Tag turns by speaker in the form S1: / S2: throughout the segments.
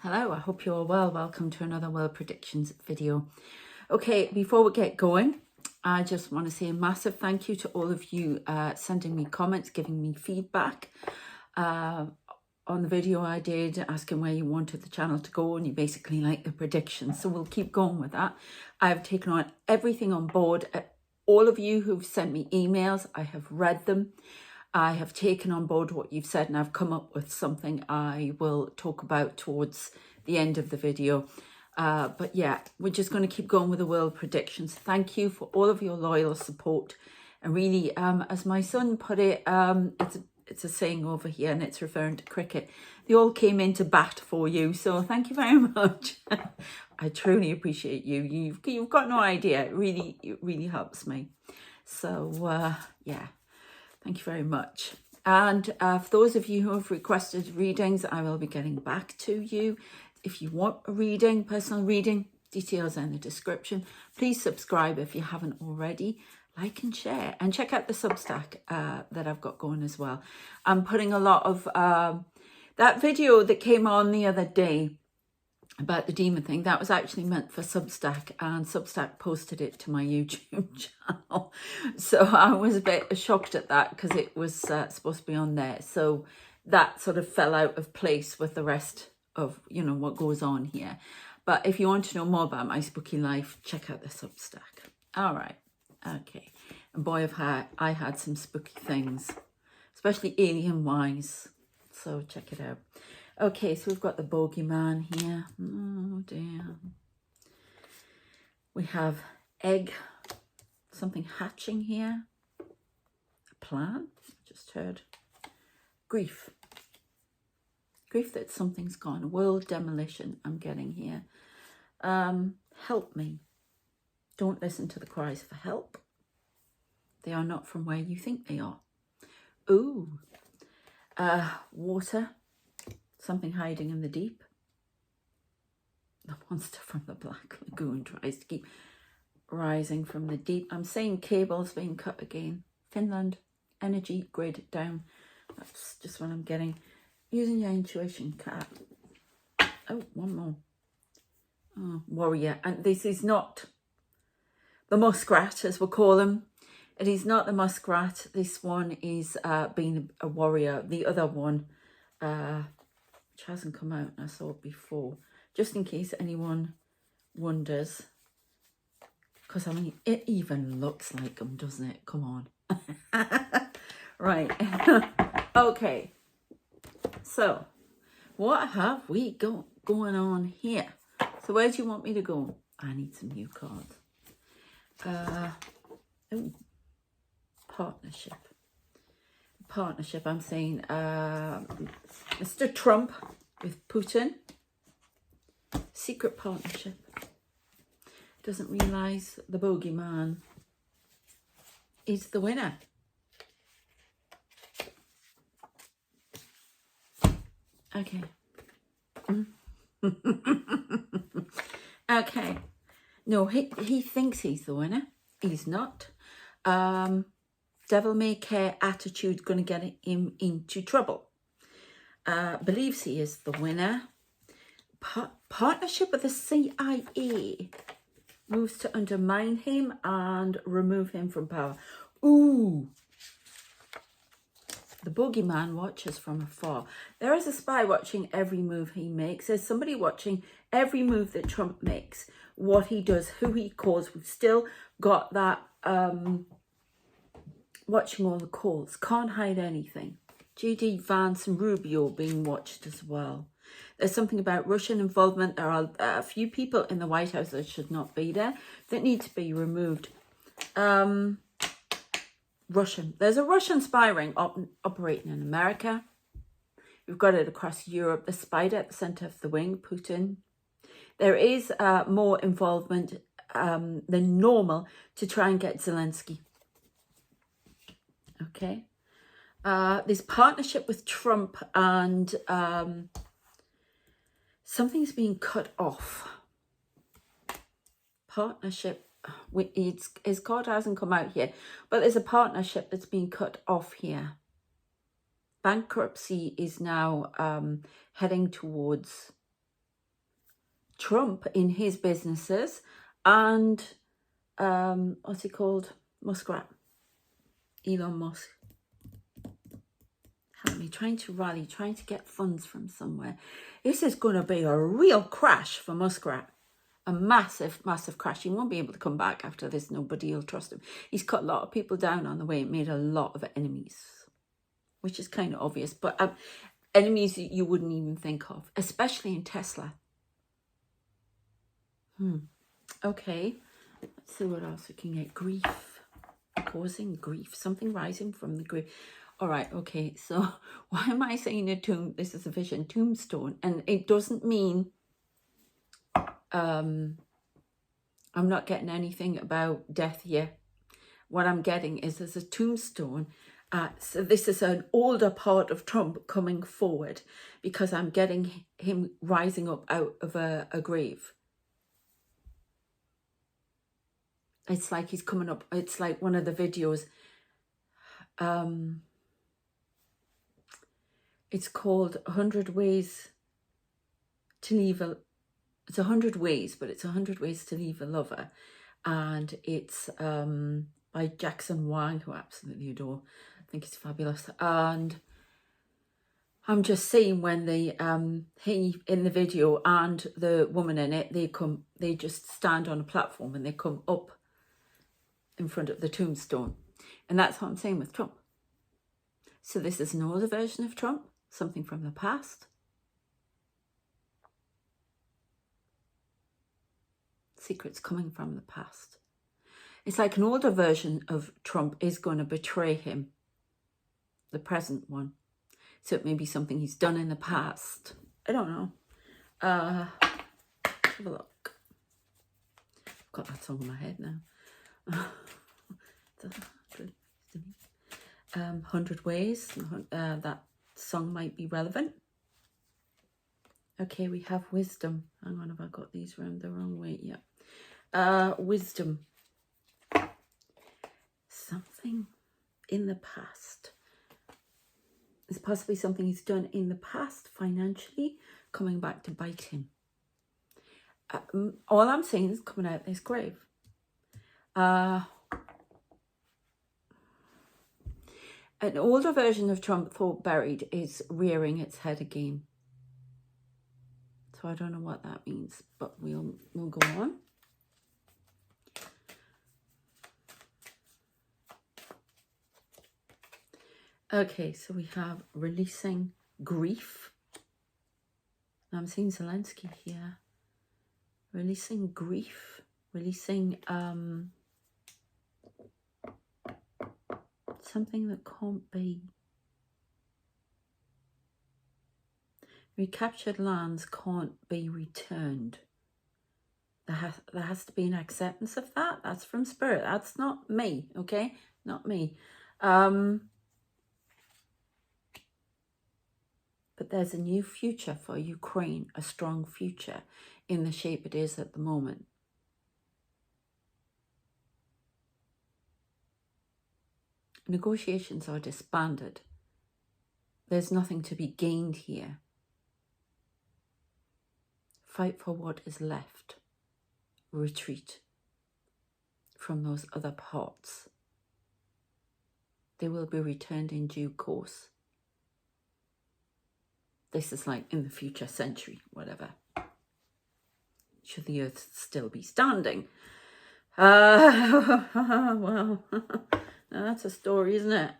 S1: Hello, I hope you're well. Welcome to another World Predictions video. Okay, before we get going, I just want to say a massive thank you to all of you sending me comments, giving me feedback on the video I did, asking where you wanted the channel to go, and you basically like the predictions. So we'll keep going with that. I've taken on everything on board. All of you who've sent me emails, I have read them. I have taken on board what you've said, and I've come up with something I will talk about towards the end of the video. But yeah, we're just going to keep going with the world predictions. Thank you for all of your loyal support. And really, as my son put it, it's a saying over here, and it's referring to cricket. They all came in to bat for you. So thank you very much. I truly appreciate you. You've got no idea. It really helps me. So yeah. Thank you very much. And for those of you who have requested readings, I will be getting back to you. If you want a reading, personal reading, details are in the description. Please subscribe if you haven't already. Like and share. And check out the Substack that I've got going as well. I'm putting a lot of... that video that came on the other day about the demon thing, that was actually meant for Substack, and Substack posted it to my YouTube channel. So I was a bit shocked at that because it was supposed to be on there. So that sort of fell out of place with the rest of, you know, what goes on here. But if you want to know more about my spooky life, check out the Substack. All right. Okay. And boy, I had some spooky things, especially alien-wise. So check it out. Okay, so we've got the bogeyman here. Oh, dear. We have egg, something hatching here. A plan, just heard. Grief. Grief that something's gone. World demolition, I'm getting here. Help me. Don't listen to the cries for help. They are not from where you think they are. Ooh. Water. Something hiding in the deep. The monster from the Black Lagoon tries to keep rising from the deep. I'm saying cables being cut again. Finland, energy grid down. That's just what I'm getting. Using your intuition, cat. Oh, one more. Oh, warrior. And this is not the muskrat, as we'll call him. It is not the muskrat. This one is being a warrior. The other one... which hasn't come out, and I saw it before, just in case anyone wonders, because I mean, it even looks like them, doesn't it? Come on. Right. Okay, so what have we got going on here? So where do you want me to go? I need some new cards. Oh, partnership. Partnership, I'm saying Mr. Trump with Putin. Secret partnership. Doesn't realise the bogeyman is the winner. Okay. Okay. No, he thinks he's the winner. He's not. Devil may care attitude going to get him into trouble. Believes he is the winner. Partnership with the CIA moves to undermine him and remove him from power. Ooh. The bogeyman watches from afar. There is a spy watching every move he makes. There's somebody watching every move that Trump makes. What he does, who he calls. We've still got that... watching all the calls. Can't hide anything. JD Vance and Rubio being watched as well. There's something about Russian involvement. There are a few people in the White House that should not be there, that need to be removed. Russian. There's a Russian spy ring operating in America. We've got it across Europe. The spider at the centre of the wing, Putin. There is more involvement than normal to try and get Zelensky. Okay. This partnership with Trump, and something's being cut off. Partnership. His card hasn't come out here, but there's a partnership that's being cut off here. Bankruptcy is now heading towards Trump in his businesses and what's he called? Muskrat. Elon Musk. Help me, trying to rally, trying to get funds from somewhere. This is going to be a real crash for Muskrat. A massive, massive crash. He won't be able to come back after this. Nobody will trust him. He's cut a lot of people down on the way. Made a lot of enemies, which is kind of obvious. But enemies you wouldn't even think of, especially in Tesla. Okay, let's see what else we can get. Grief. Causing grief. Something rising from the grave. All right, okay. So why am I saying a tomb? This is a vision. Tombstone. And it doesn't mean... I'm not getting anything about death here. What I'm getting is there's a tombstone. So this is an older part of Trump coming forward, because I'm getting him rising up out of a grave. It's like he's coming up. It's like one of the videos. It's called 100 Ways to Leave a... It's 100 Ways, but it's 100 Ways to Leave a Lover. And it's by Jackson Wang, who I absolutely adore. I think it's fabulous. And I'm just seeing when the he in the video and the woman in it, they just stand on a platform and they come up in front of the tombstone. And that's what I'm saying with Trump. So this is an older version of Trump, something from the past. Secrets coming from the past. It's like an older version of Trump is going to betray him, the present one. So it may be something he's done in the past. I don't know. Have a look. I've got that song in my head now. 100 Ways. That song might be relevant. Okay, we have wisdom. Hang on, have I got these round the wrong way? Yeah. Wisdom. Something in the past. It's possibly something he's done in the past financially, coming back to bite him. All I'm saying is coming out this grave. An older version of Trump thought buried is rearing its head again. So I don't know what that means, but we'll go on. Okay, so we have releasing grief. I'm seeing Zelensky here. Releasing grief, releasing something that can't be. Recaptured lands can't be returned. There has to be an acceptance of that. That's from Spirit. That's not me, okay? Not me. But there's a new future for Ukraine, a strong future in the shape it is at the moment. Negotiations are disbanded. There's nothing to be gained here. Fight for what is left. Retreat from those other parts. They will be returned in due course. This is like in the future century, whatever. Should the earth still be standing? Well, that's a story, isn't it?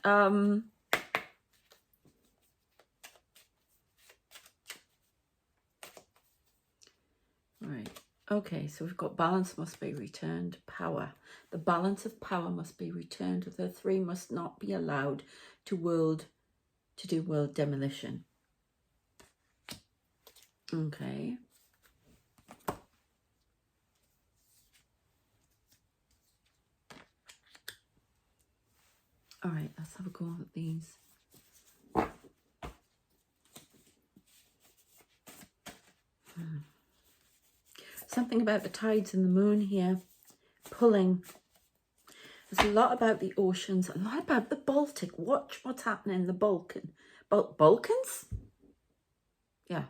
S1: Right. Okay, so we've got balance must be returned, power. The balance of power must be returned. The three must not be allowed to do world demolition. Okay. All right, let's have a go at these. Something about the tides and the moon here, pulling. There's a lot about the oceans, a lot about the Baltic. Watch what's happening in the Balkans? Yeah,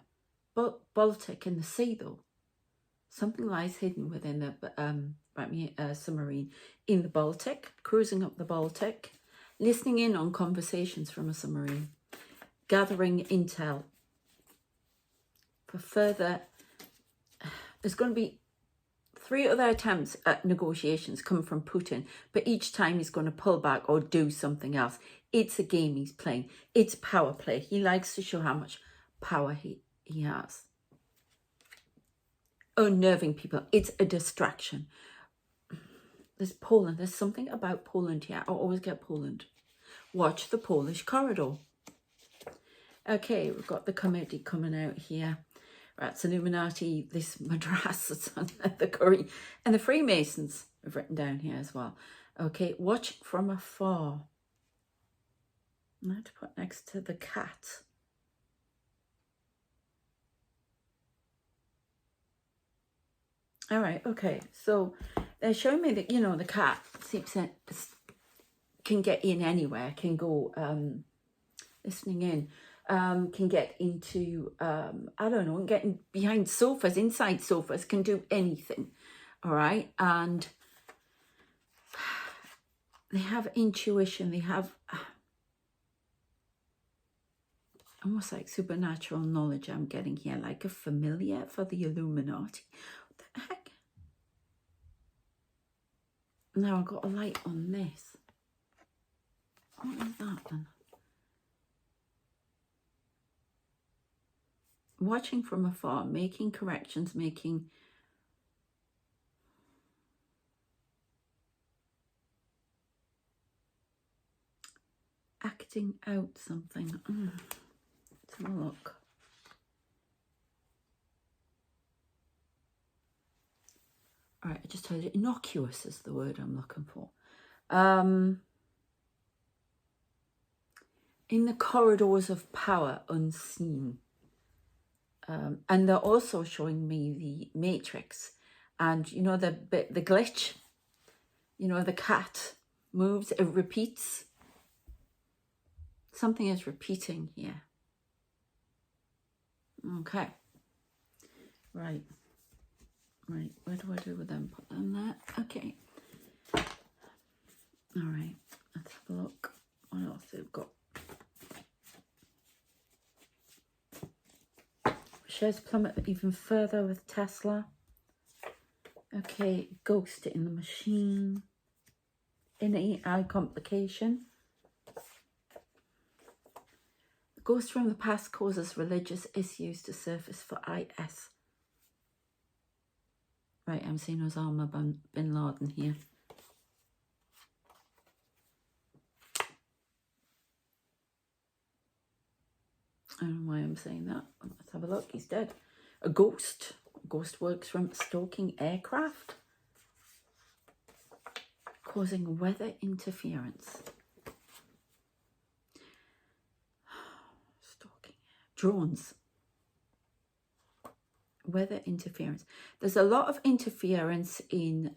S1: Baltic in the sea though. Something lies hidden within the submarine in the Baltic, cruising up the Baltic, listening in on conversations from a submarine, gathering intel for further. There's going to be 3 other attempts at negotiations coming from Putin, but each time he's going to pull back or do something else. It's a game he's playing. It's power play. He likes to show how much power he has. Unnerving people. It's a distraction. There's Poland. There's something about Poland here. I always get Poland. Watch the Polish corridor. Okay, we've got the comedy coming out here. Right, it's Illuminati, this Madras, the Curry, and the Freemasons I've written down here as well. Okay, watch from afar. I have to put next to the cat. All right, okay, so they're showing me that, you know, the cat can get in anywhere, can go listening in, can get into, I don't know, getting behind sofas, inside sofas, can do anything, all right? And they have intuition, they have almost like supernatural knowledge I'm getting here, like a familiar for the Illuminati. What the heck? Now I've got a light on this. What is that then? Watching from afar, making corrections, acting out something. Let's have a look. All right, I just told you, innocuous is the word I'm looking for. In the corridors of power, unseen. And they're also showing me the Matrix. And, you know, the glitch, you know, the cat moves, it repeats. Something is repeating here. Okay. Right. Right, what do I do with them? Put them there. Okay. All right, let's have a look. What else they've got? Shares plummet even further with Tesla. Okay, ghost in the machine. In AI complication. The ghost from the past causes religious issues to surface for IS. Right, I'm seeing Osama bin Laden here. I don't know why I'm saying that. Let's have a look. He's dead. A ghost. A ghost works from stalking aircraft, causing weather interference. Stalking drones. Weather interference. There's a lot of interference in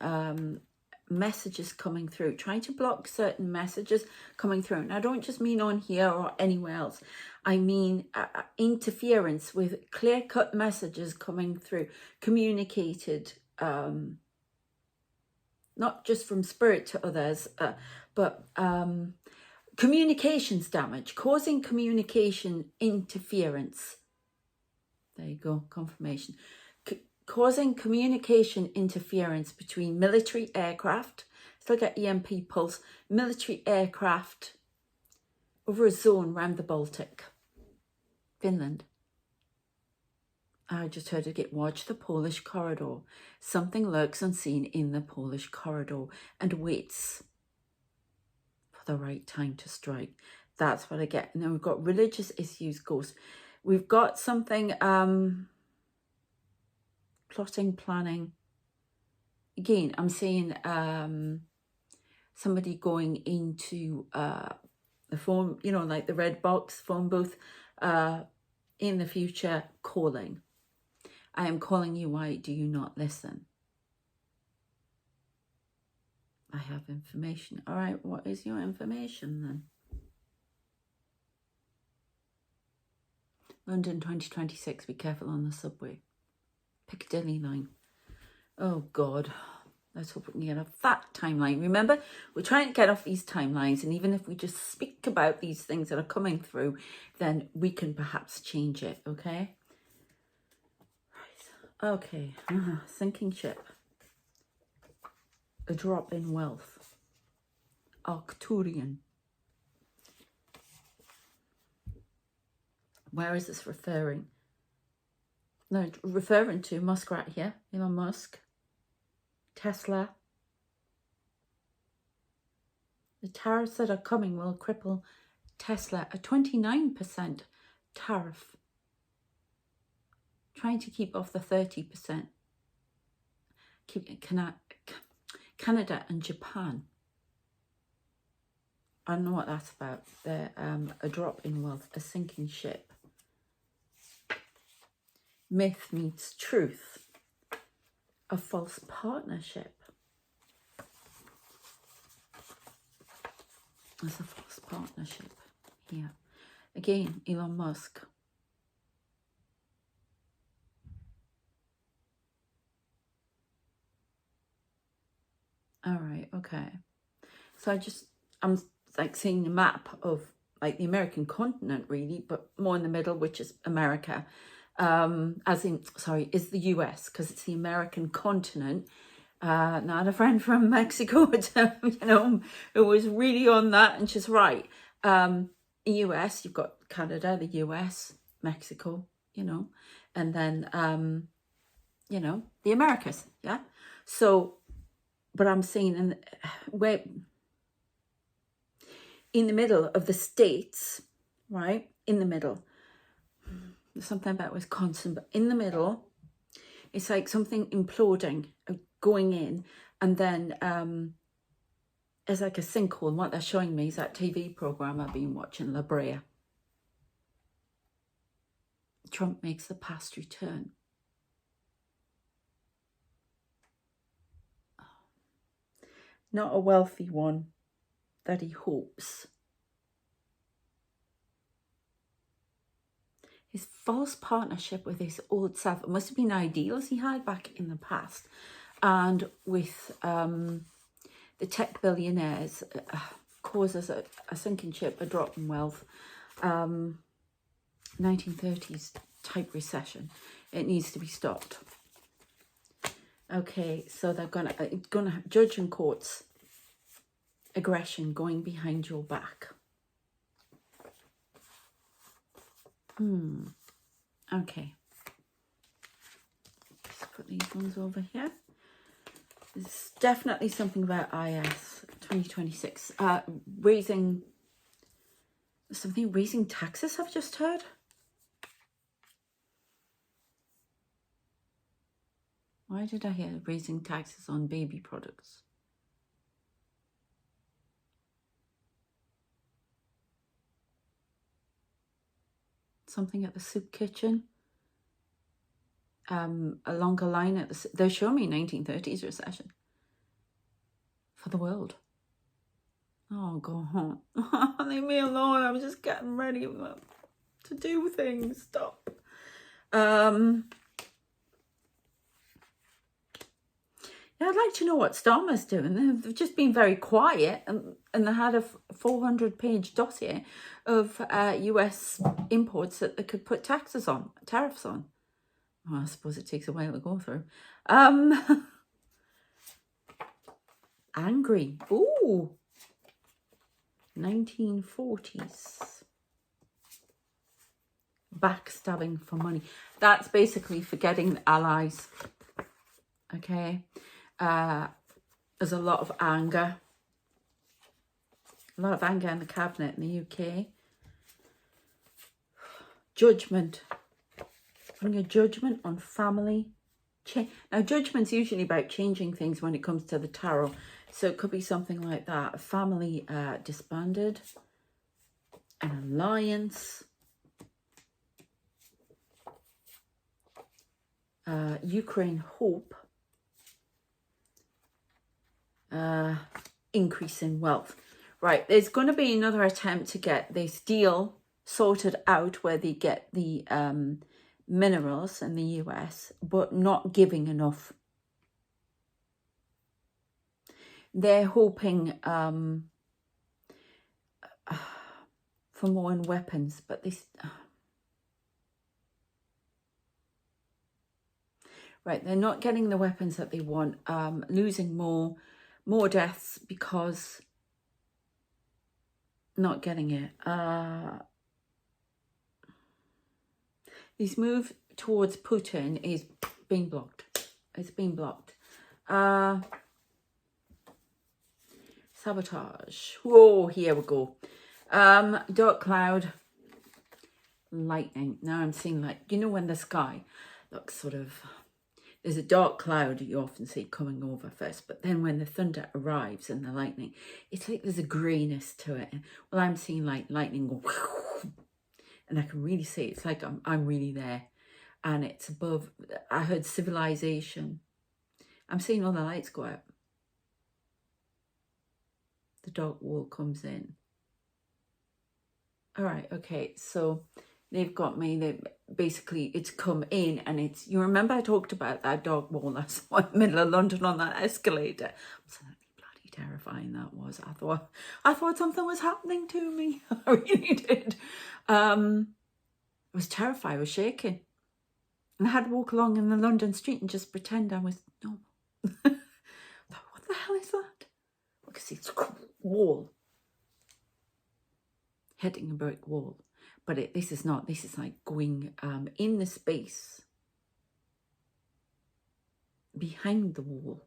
S1: messages coming through, trying to block certain messages coming through. And I don't just mean on here or anywhere else. I mean interference with clear-cut messages coming through, communicated, not just from spirit to others, but communications damage, causing communication interference. There you go, confirmation. Causing communication interference between military aircraft, still get EMP pulse, military aircraft over a zone around the Baltic, Finland. I just heard it watch the Polish corridor. Something lurks unseen in the Polish corridor and waits for the right time to strike. That's what I get. And then we've got religious issues, ghost. We've got something, plotting, planning. Again, I'm seeing somebody going into the phone, you know, like the red box phone booth, in the future, calling. I am calling you, why do you not listen? I have information. All right, what is your information then? London 2026, be careful on the subway. Piccadilly line. Oh God, let's hope we can get off that timeline. Remember, we're trying to get off these timelines, and even if we just speak about these things that are coming through, then we can perhaps change it, okay? Right. Okay, sinking ship. A drop in wealth. Arcturian. Where is this referring? No, referring to Musk right here. Elon Musk. Tesla. The tariffs that are coming will cripple Tesla. A 29% tariff. Trying to keep off the 30%. Keep Canada and Japan. I don't know what that's about. They're a drop in wealth, a sinking ship. Myth meets truth. A false partnership. There's a false partnership here. Again, Elon Musk. All right, okay. So I'm like seeing the map of like the American continent really, but more in the middle, which is America. Is the US, because it's the American continent. Not a friend from Mexico, who was really on that, and she's right. US, you've got Canada, the US, Mexico, and then, the Americas, yeah? So, but I'm saying in the middle of the states, right? In the middle. There's something about Wisconsin, but in the middle, it's like something imploding, going in, and then it's like a sinkhole. And what they're showing me is that TV program I've been watching, La Brea. Trump makes the past return. Not a wealthy one that he hopes. His false partnership with his old self, it must have been ideals he had back in the past. And with the tech billionaires, causes a sinking ship, a drop in wealth. 1930s type recession. It needs to be stopped. Okay, so they're gonna judge and courts aggression going behind your back. Okay. Let's put these ones over here. There's definitely something about IS 2026. Raising taxes, I've just heard. Why did I hear raising taxes on baby products? Something at the soup kitchen. A longer line at they're showing me 1930s recession for the world. Oh, go home. Leave me alone. I'm just getting ready to do things. Stop. Yeah, I'd like to know what Starmer's doing. They've just been very quiet, and they had a 400-page dossier of US imports that they could put tariffs on. Well, I suppose it takes a while to go through. Angry. Ooh. 1940s. Backstabbing for money. That's basically forgetting allies. Okay. There's a lot of anger. A lot of anger in the cabinet in the UK. Judgment. Putting a judgment on family. Now, judgment's usually about changing things when it comes to the tarot. So it could be something like that. A family disbanded. An alliance. Ukraine hope. Increase in wealth. Right, there's going to be another attempt to get this deal sorted out where they get the minerals in the US, but not giving enough. they're hoping for more in weapons, but this right, they're not getting the weapons that they want, losing more deaths because not getting it. This move towards Putin is being blocked. It's been blocked. Sabotage. Whoa, here we go. Dark cloud, lightning. Now I'm seeing, like, you know, when the sky looks sort of, there's a dark cloud you often see coming over first, but then when the thunder arrives and the lightning, it's like there's a greyness to it. Well, I'm seeing like lightning go, and I can really see it's like I'm really there, and it's above. I heard civilization. I'm seeing all the lights go out. The dark wall comes in. All right, okay, so they've got me. They basically, it's come in, and it's, you remember I talked about that dark wall I saw in the middle of London on that escalator. Absolutely bloody terrifying that was. I thought something was happening to me. I really did. I was terrified. I was shaking, and I had to walk along in the London street and just pretend I was normal. What the hell is that? Look, see, it's a wall. Hitting a brick wall. But this is not. This is like going in the space behind the wall.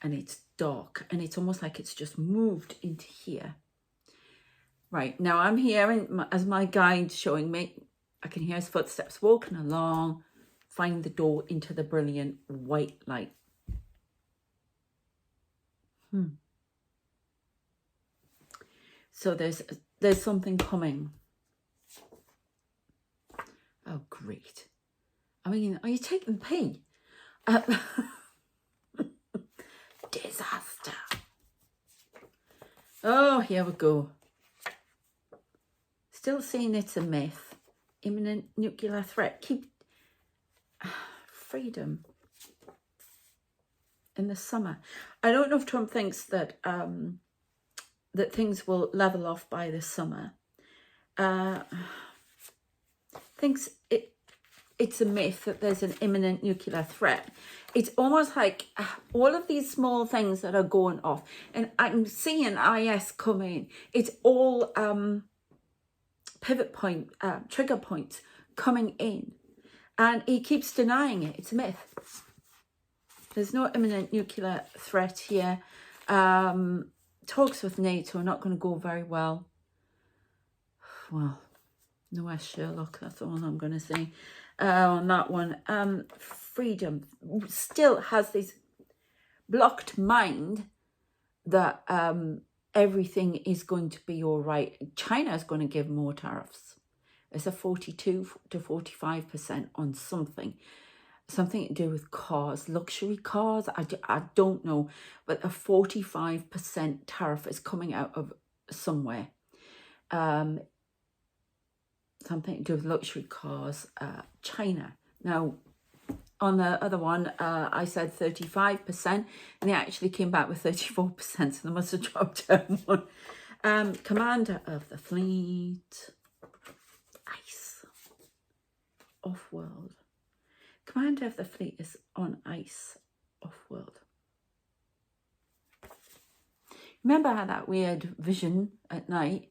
S1: And it's dark. And it's almost like it's just moved into here. Right, now I'm hearing, as my guide showing me, I can hear his footsteps walking along, find the door into the brilliant white light. So there's something coming. Oh, great. I mean, are you taking the pee? Disaster. Oh, here we go. Still saying it's a myth. Imminent nuclear threat. Keep freedom in the summer. I don't know if Trump thinks that that things will level off by the summer. Thinks it's a myth that there's an imminent nuclear threat. It's almost like all of these small things that are going off, and I'm seeing IS come in. It's all pivot point, trigger points coming in, and he keeps denying it. It's a myth. There's no imminent nuclear threat here. Talks with NATO are not going to go very well. Well, no S Sherlock, that's all I'm going to say on that one. Freedom still has this blocked mind that everything is going to be all right. China is going to give more tariffs. It's a 42 to 45% on something to do with cars, luxury cars. I don't know, but a 45% tariff is coming out of somewhere. Something to do with luxury cars, China. Now, on the other one, I said 35%, and they actually came back with 34%, so they must have dropped down one. Commander of the fleet, ice, off-world. Commander of the fleet is on ice, off-world. Remember how that weird vision at night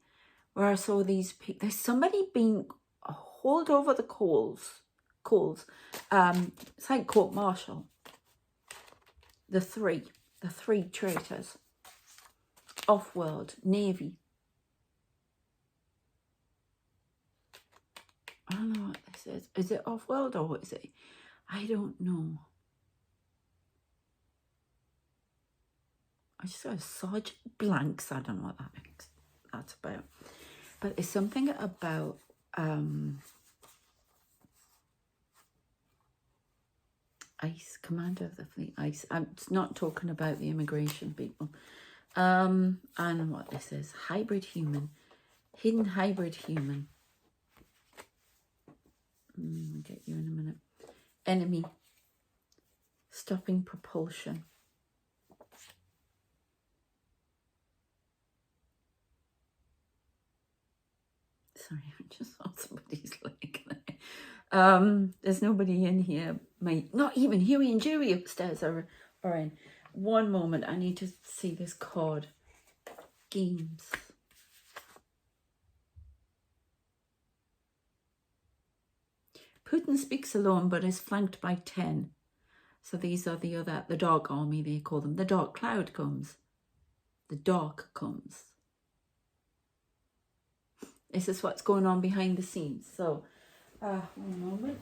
S1: where I saw these people? There's somebody being hauled over the coals. It's like court martial. The three traitors. Off-world, Navy. I don't know what this is. Is it off-world or what is it? I don't know. I just got such blanks. I don't know what that's about. But it's something about ice, commander of the fleet, ice. I'm not talking about the immigration people. I don't know what this is. Hybrid human. Hidden hybrid human. I'll get you in a minute. Enemy. Stopping propulsion. Sorry, I just saw somebody's leg there. There's nobody in here. Not even Huey and Dewey upstairs are in. One moment, I need to see this card. Games. Putin speaks alone but is flanked by 10. So these are the dark army, they call them. The dark cloud comes. The dark comes. This is what's going on behind the scenes. So, one moment.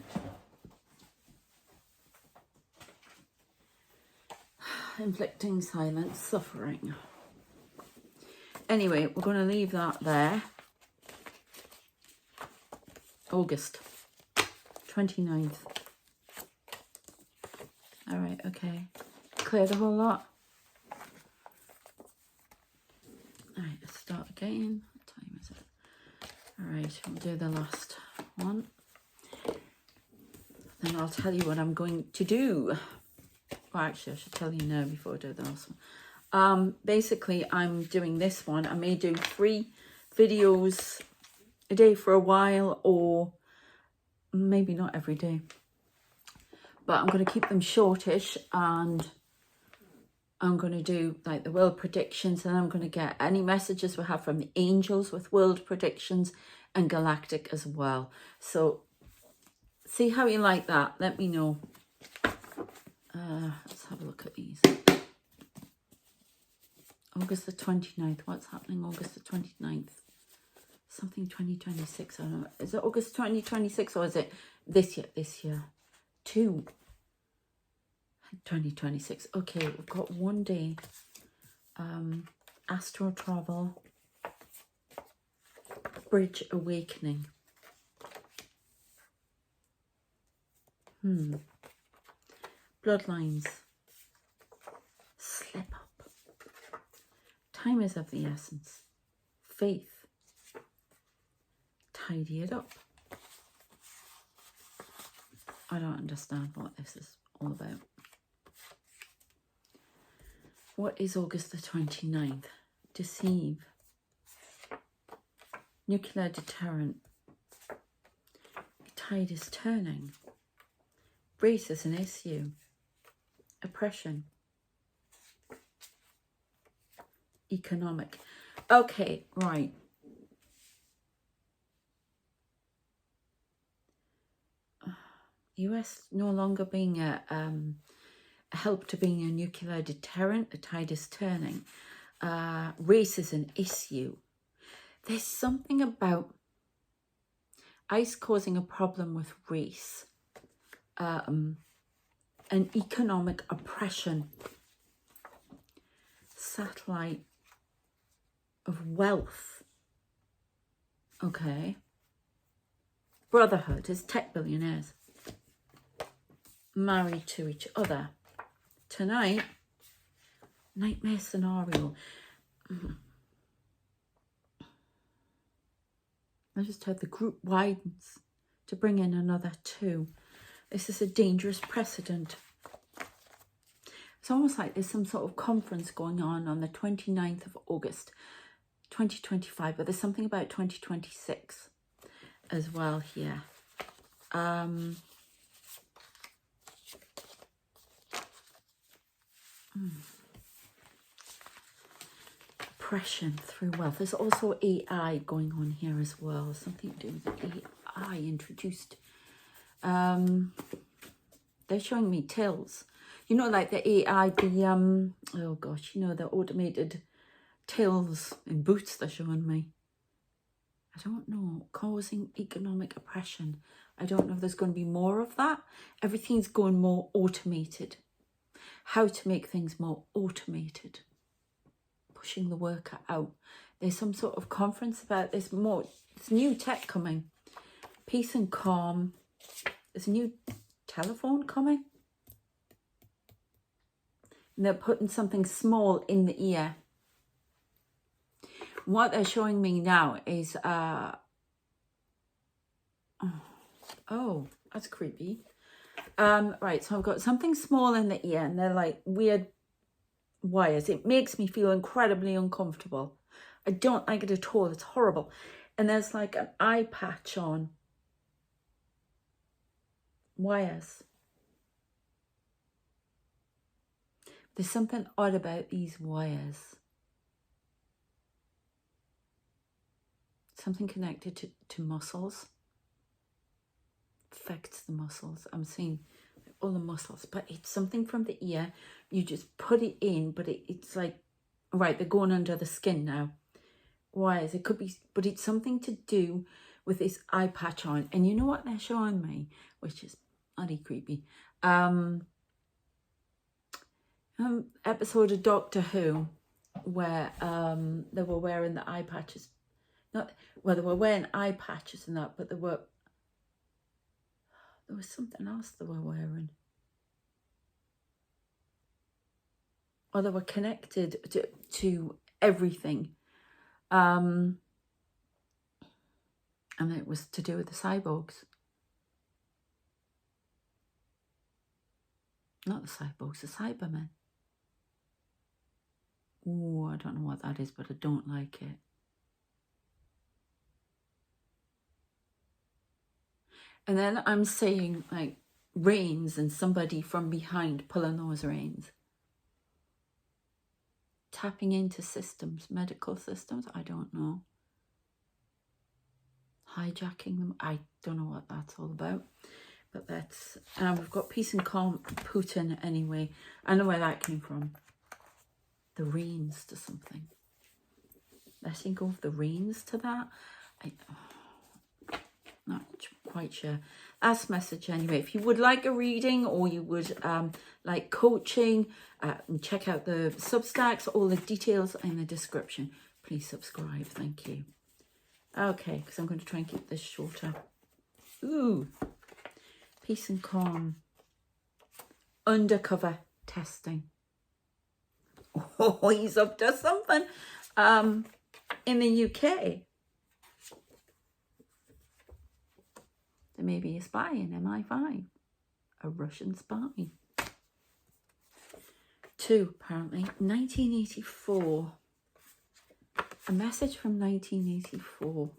S1: Inflicting silence, suffering. Anyway, we're going to leave that there. August 29th. All right, okay. Clear the whole lot. All right, let's start again. What time is it? All right, we'll do the last one. Then I'll tell you what I'm going to do. Well, actually, I should tell you now before I do the last one. Basically, I'm doing this one. I may do 3 videos a day for a while, or maybe not every day. But I'm going to keep them shortish, and I'm going to do like the world predictions, and I'm going to get any messages we have from the angels with world predictions and galactic as well. So see how you like that. Let me know. Let's have a look at these. August the 29th. What's happening August the 29th? Something 2026. I don't know. Is it August 2026 or is it this year? This year. 2026. Okay, we've got 1 day. Astral travel. Bridge awakening. Bloodlines. Slip up. Time is of the essence. Faith. Tidy it up. I don't understand what this is all about. What is August the 29th? Deceive. Nuclear deterrent. Tide is turning. Race is an issue. Oppression. Economic. Okay, right. US no longer being a help to being a nuclear deterrent. The tide is turning. Race is an issue. There's something about ICE causing a problem with race. An economic oppression. Satellite of wealth. Okay. Brotherhood is tech billionaires. Married to each other. Tonight, nightmare scenario. I just heard the group widens to bring in another 2. This is a dangerous precedent. It's almost like there's some sort of conference going on the 29th of August, 2025, but there's something about 2026 as well here. Oppression through wealth. There's also AI going on here as well. Something to do with AI introduced. They're showing me tills. You know, like the AI, oh gosh, you know, the automated tills in boots they're showing me. I don't know. Causing economic oppression. I don't know if there's going to be more of that. Everything's going more automated. How to make things more automated. Pushing the worker out. There's some sort of conference about this more. It's new tech coming. Peace and calm. There's a new telephone coming. And they're putting something small in the ear. What they're showing me now is, oh, that's creepy. Right, so I've got something small in the ear and they're like weird wires. It makes me feel incredibly uncomfortable. I don't like it at all. It's horrible. And there's like an eye patch on. Wires. There's something odd about these wires. Something connected to muscles. Affects the muscles. I'm seeing all the muscles, but it's something from the ear. You just put it in, but it's like, right, they're going under the skin now. Wires, it could be, but it's something to do with this eye patch on. And you know what they're showing me, which is bloody creepy. Episode of Doctor Who where they were wearing the eye patches. Not well, they were wearing eye patches and that, but there was something else they were wearing. Or they were connected to everything. And it was to do with the cyborgs. Not the cyborgs, the Cybermen. Oh, I don't know what that is, but I don't like it. And then I'm seeing like reins and somebody from behind pulling those reins. Tapping into systems, medical systems, I don't know. Hijacking them, I don't know what that's all about. But that's, we've got peace and calm Putin anyway. I know where that came from. The reins to something. Letting go of the reins to that. Not quite sure. That's message anyway. If you would like a reading or you would like coaching, check out the Substacks. All the details in the description. Please subscribe. Thank you. Okay, because I'm going to try and keep this shorter. Ooh. Peace and calm. Undercover testing. Oh, he's up to something. In the UK, there may be a spy in MI5. A Russian spy. 2, apparently. 1984. A message from 1984.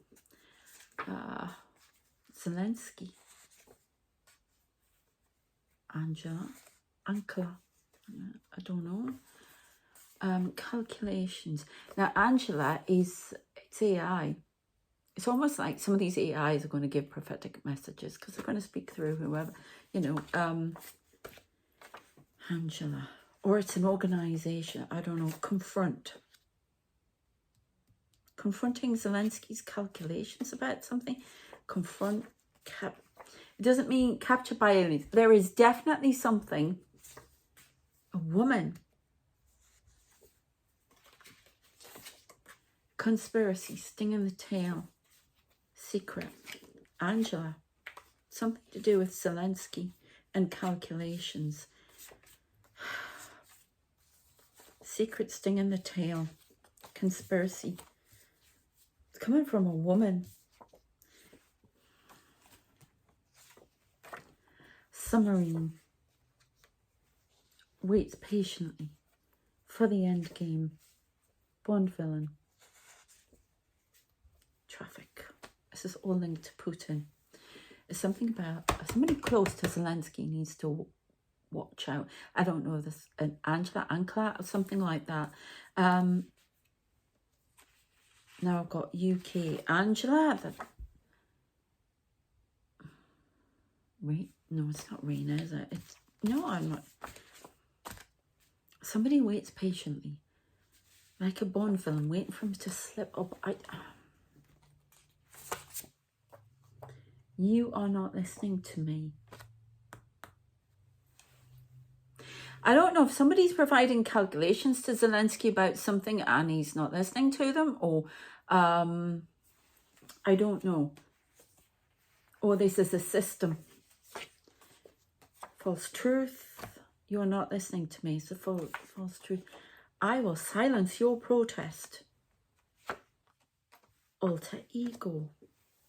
S1: Zelensky. Angela. I don't know. Calculations. Now, Angela it's AI. It's almost like some of these AIs are going to give prophetic messages because they're going to speak through whoever, you know, Angela. Or it's an organization. I don't know. Confronting Zelensky's calculations about something. It doesn't mean captured by aliens. There is definitely something. A woman. Conspiracy, sting in the tail, secret, Angela, something to do with Zelensky and calculations. Secret, sting in the tail, conspiracy. It's coming from a woman. Submarine waits patiently for the end game. Bond villain. Traffic. This is all linked to Putin. It's something about somebody close to Zelensky needs to watch out. I don't know this. Angela or something like that. Now I've got UK Angela. Wait, no, it's not Rena, is it? It's no, I'm not. Somebody waits patiently, like a Bond villain, waiting for him to slip up. You are not listening to me. I don't know if somebody's providing calculations to Zelensky about something and he's not listening to them, or I don't know. Or this is a system. False truth. You're not listening to me. It's a false truth. I will silence your protest. Alter ego.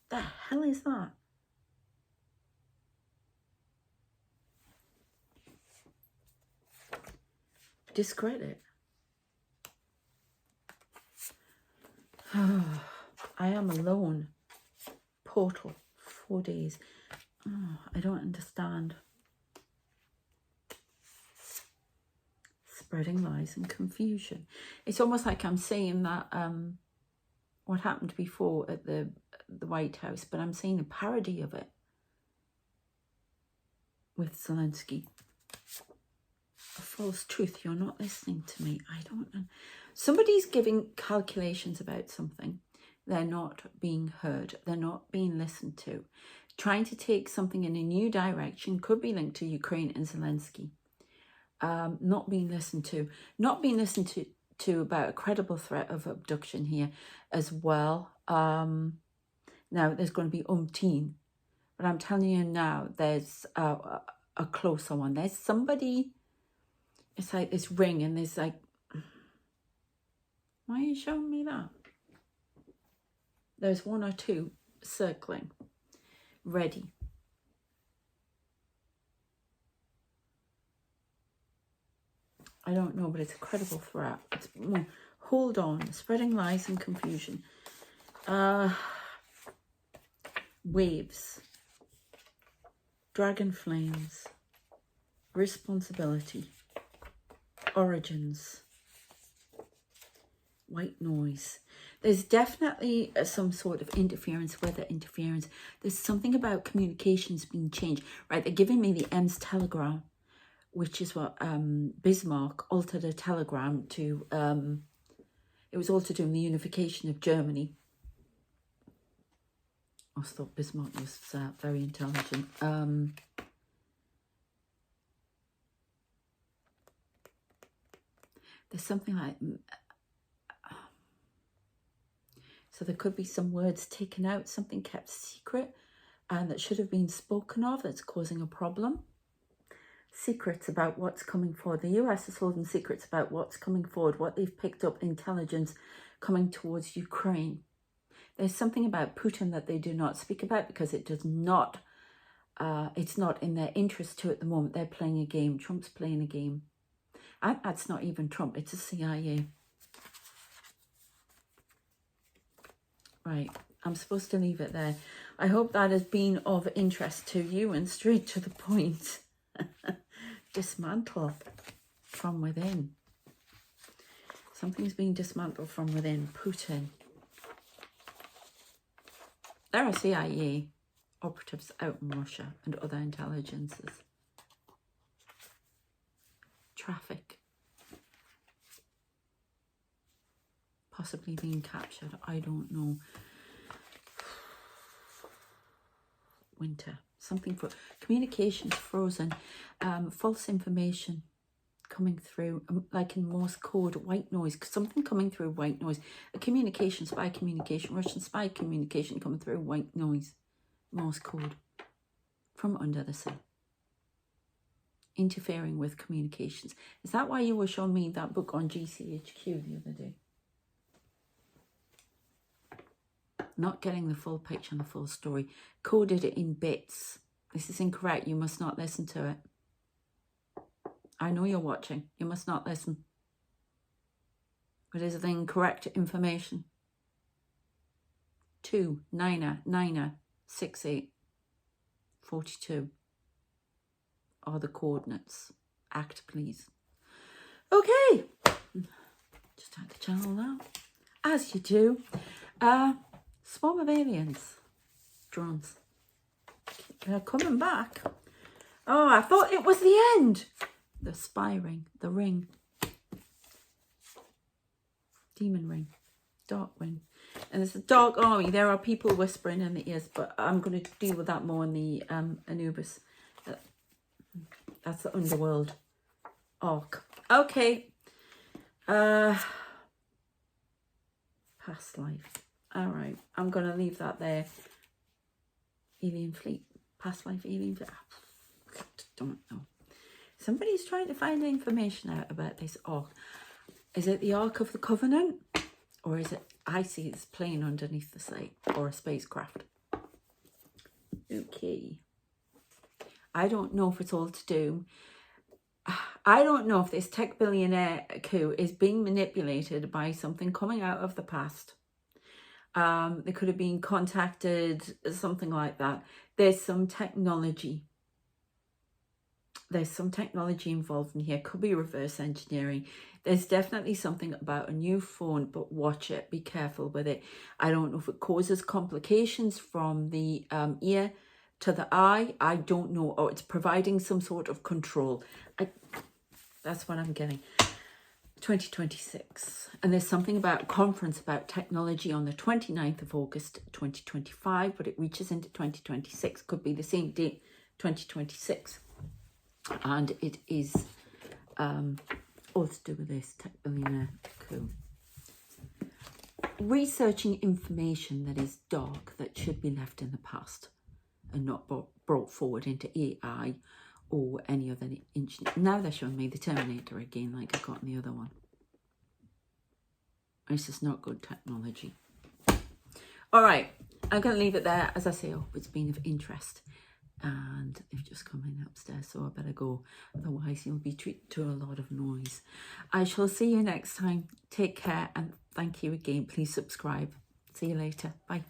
S1: The hell is that? Discredit. I am alone. Portal. 4 days. Oh, I don't understand. Spreading lies and confusion. It's almost like I'm saying that what happened before at the White House, but I'm seeing a parody of it with Zelensky. A false truth. You're not listening to me. I don't know. Somebody's giving calculations about something. They're not being heard. They're not being listened to. Trying to take something in a new direction, could be linked to Ukraine and Zelensky. Not being listened to. Not being listened to about a credible threat of abduction here as well. Now, there's going to be umpteen. But I'm telling you now, there's a closer one. There's somebody, it's like this ring, and there's like, why are you showing me that? There's one or two circling, ready. I don't know, but it's a credible threat. It's more, hold on, spreading lies and confusion. Waves. Dragon flames. Responsibility. Origins. White noise. There's definitely some sort of interference, weather interference. There's something about communications being changed. Right, they're giving me the M's telegram, which is what Bismarck altered a telegram to, it was all to do with the unification of Germany. I always thought Bismarck was very intelligent. There's something like, so there could be some words taken out, something kept secret, and that should have been spoken of, that's causing a problem. Secrets about what's coming forward. The US is holding secrets about what's coming forward, what they've picked up, intelligence coming towards Ukraine. There's something about Putin that they do not speak about because it does not, it's not in their interest to at the moment. They're playing a game. Trump's playing a game. And that's not even Trump, it's the CIA. Right, I'm supposed to leave it there. I hope that has been of interest to you and straight to the point. Dismantle from within. Something's being dismantled from within. Putin. There are CIA operatives out in Russia and other intelligences. Traffic. Possibly being captured. I don't know. Winter. Something for communications frozen. False information coming through, like in Morse code, white noise. Something coming through, white noise. A communication, spy communication, Russian spy communication coming through, white noise. Morse code from under the sea. Interfering with communications. Is that why you were showing me that book on GCHQ the other day? Not getting the full picture and the full story. Coded it in bits. This is incorrect. You must not listen to it. I know you're watching. You must not listen. It is the incorrect information. 2 9 9 6 8 42 are the coordinates. Act, please. Okay. Just had to channel that. As you do. Swarm of aliens. Drones. They're coming back. Oh, I thought it was the end. The spy ring. The ring. Demon ring. Dark ring. And there's a dark army. There are people whispering in the ears, but I'm going to deal with that more in the Anubis. That's the Underworld arc. Okay. Past life. All right. I'm going to leave that there. Alien fleet. Past life alien fleet. I don't know. Somebody's trying to find information out about this arc. Is it the Ark of the Covenant? Or is it, I see it's plane underneath the site. Or a spacecraft. Okay. I don't know if it's all to do. I don't know if this tech billionaire coup is being manipulated by something coming out of the past. They could have been contacted, something like that. There's some technology. There's some technology involved in here. Could be reverse engineering. There's definitely something about a new phone, but watch it. Be careful with it. I don't know if it causes complications from the ear to the eye. I don't know. Or it's providing some sort of control. That's what I'm getting. 2026. And there's something about a conference about technology on the 29th of August 2025, but it reaches into 2026. Could be the same date, 2026. And it is all to do with this tech billionaire coup. Researching information that is dark, that should be left in the past and not brought forward into AI or any other ancient. Now they're showing me the Terminator again, like I got in the other one. It's just not good technology. All right, I'm going to leave it there. As I say, I hope it's been of interest. And they've just come in upstairs, so I better go. Otherwise, you'll be treated to a lot of noise. I shall see you next time. Take care, and thank you again. Please subscribe. See you later. Bye.